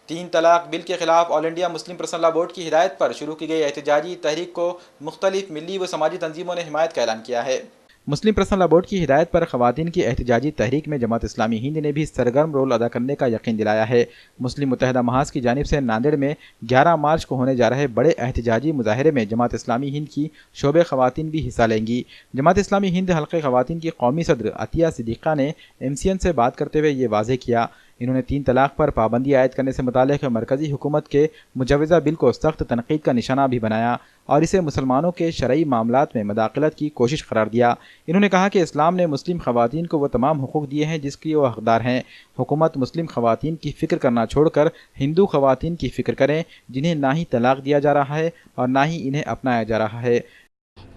تین طلاق بل کے خلاف آل انڈیا مسلم پرسنل لا بورڈ کی ہدایت پر شروع کی گئی احتجاجی تحریک کو مختلف ملی و سماجی تنظیموں نے حمایت کا اعلان کیا ہے۔ مسلم پرسنل لا بورڈ کی ہدایت پر خواتین کی احتجاجی تحریک میں جماعت اسلامی ہند نے بھی سرگرم رول ادا کرنے کا یقین دلایا ہے۔ مسلم متحدہ محاذ کی جانب سے ناندیڑ میں 11 مارچ کو ہونے جا رہے بڑے احتجاجی مظاہرے میں جماعت اسلامی ہند کی شعبہ خواتین بھی حصہ لیں گی۔ جماعت اسلامی ہند حلقہ خواتین کی قومی صدر عطیہ صدیقہ نے MCN سے بات کرتے ہوئے یہ واضح کیا۔ انہوں نے تین طلاق پر پابندی عائد کرنے سے متعلق مرکزی حکومت کے مجوزہ بل کو سخت تنقید کا نشانہ بھی بنایا اور اسے مسلمانوں کے شرعی معاملات میں مداخلت کی کوشش قرار دیا۔ انہوں نے کہا کہ اسلام نے مسلم خواتین کو وہ تمام حقوق دیے ہیں جس کی وہ حقدار ہیں۔ حکومت مسلم خواتین کی فکر کرنا چھوڑ کر ہندو خواتین کی فکر کریں جنہیں نہ ہی طلاق دیا جا رہا ہے اور نہ ہی انہیں اپنایا جا رہا ہے۔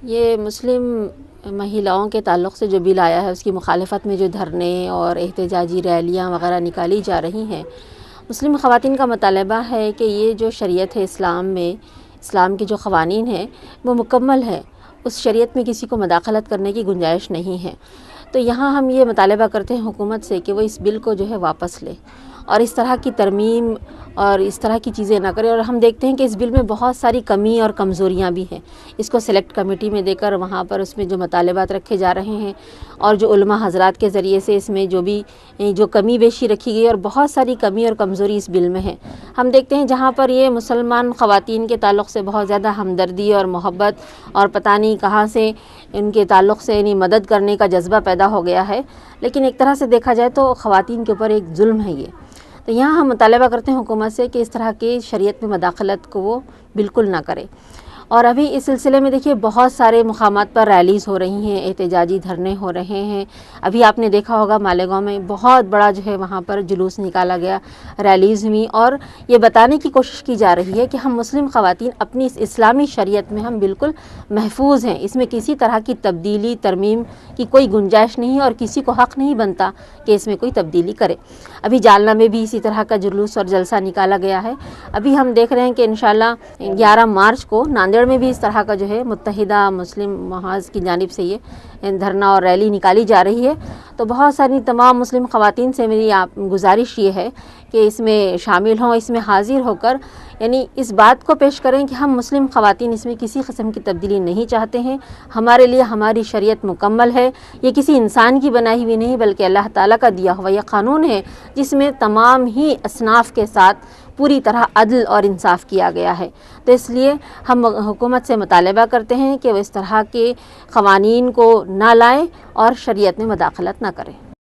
یہ مسلم مہیلاؤں کے تعلق سے جو بل آیا ہے اس کی مخالفت میں جو دھرنے اور احتجاجی ریلیاں وغیرہ نکالی جا رہی ہیں، مسلم خواتین کا مطالبہ ہے کہ یہ جو شریعت ہے اسلام میں، اسلام کے جو قوانین ہیں وہ مکمل ہے، اس شریعت میں کسی کو مداخلت کرنے کی گنجائش نہیں ہے۔ تو یہاں ہم یہ مطالبہ کرتے ہیں حکومت سے کہ وہ اس بل کو جو ہے واپس لے اور اس طرح کی ترمیم اور اس طرح کی چیزیں نہ کرے۔ اور ہم دیکھتے ہیں کہ اس بل میں بہت ساری کمی اور کمزوریاں بھی ہیں۔ اس کو سلیکٹ کمیٹی میں دے کر وہاں پر اس میں جو مطالبات رکھے جا رہے ہیں اور جو علماء حضرات کے ذریعے سے اس میں جو کمی بیشی رکھی گئی اور بہت ساری کمی اور کمزوری اس بل میں ہے۔ ہم دیکھتے ہیں جہاں پر یہ مسلمان خواتین کے تعلق سے بہت زیادہ ہمدردی اور محبت اور پتہ نہیں کہاں سے ان کے تعلق سے یعنی مدد کرنے کا جذبہ پیدا ہو گیا ہے، لیکن ایک طرح سے دیکھا جائے تو خواتین کے اوپر ایک ظلم ہے یہ۔ تو یہاں ہم مطالبہ کرتے ہیں حکومت سے کہ اس طرح کی شریعت میں مداخلت کو وہ بالکل نہ کرے۔ اور ابھی اس سلسلے میں دیکھیے بہت سارے مقامات پر ریلیز ہو رہی ہیں، احتجاجی دھرنے ہو رہے ہیں۔ ابھی آپ نے دیکھا ہوگا مالیگاؤں میں بہت بڑا جو ہے وہاں پر جلوس نکالا گیا، ریلیز ہوئی اور یہ بتانے کی کوشش کی جا رہی ہے کہ ہم مسلم خواتین اپنی اس اسلامی شریعت میں ہم بالکل محفوظ ہیں، اس میں کسی طرح کی تبدیلی ترمیم کی کوئی گنجائش نہیں اور کسی کو حق نہیں بنتا کہ اس میں کوئی تبدیلی کرے۔ ابھی جالنہ میں بھی اسی طرح کا جلوس اور جلسہ نکالا گیا ہے۔ ابھی ہم دیکھ رہے ہیں کہ انشاءاللہ 11 مارچ کو ناندیڑ میں بھی اس طرح کا جو ہے متحدہ مسلم محاذ کی جانب سے یہ دھرنا اور ریلی نکالی جا رہی ہے۔ تو بہت ساری تمام مسلم خواتین سے میری گزارش یہ ہے کہ اس میں شامل ہوں، اس میں حاضر ہو کر یعنی اس بات کو پیش کریں کہ ہم مسلم خواتین اس میں کسی قسم کی تبدیلی نہیں چاہتے ہیں۔ ہمارے لیے ہماری شریعت مکمل ہے، یہ کسی انسان کی بنائی ہوئی نہیں بلکہ اللہ تعالیٰ کا دیا ہوا یہ قانون ہے جس میں تمام ہی اصناف کے ساتھ پوری طرح عدل اور انصاف کیا گیا ہے۔ تو اس لیے ہم حکومت سے مطالبہ کرتے ہیں کہ وہ اس طرح کے قوانین کو نہ لائیں اور شریعت میں مداخلت نہ کریں۔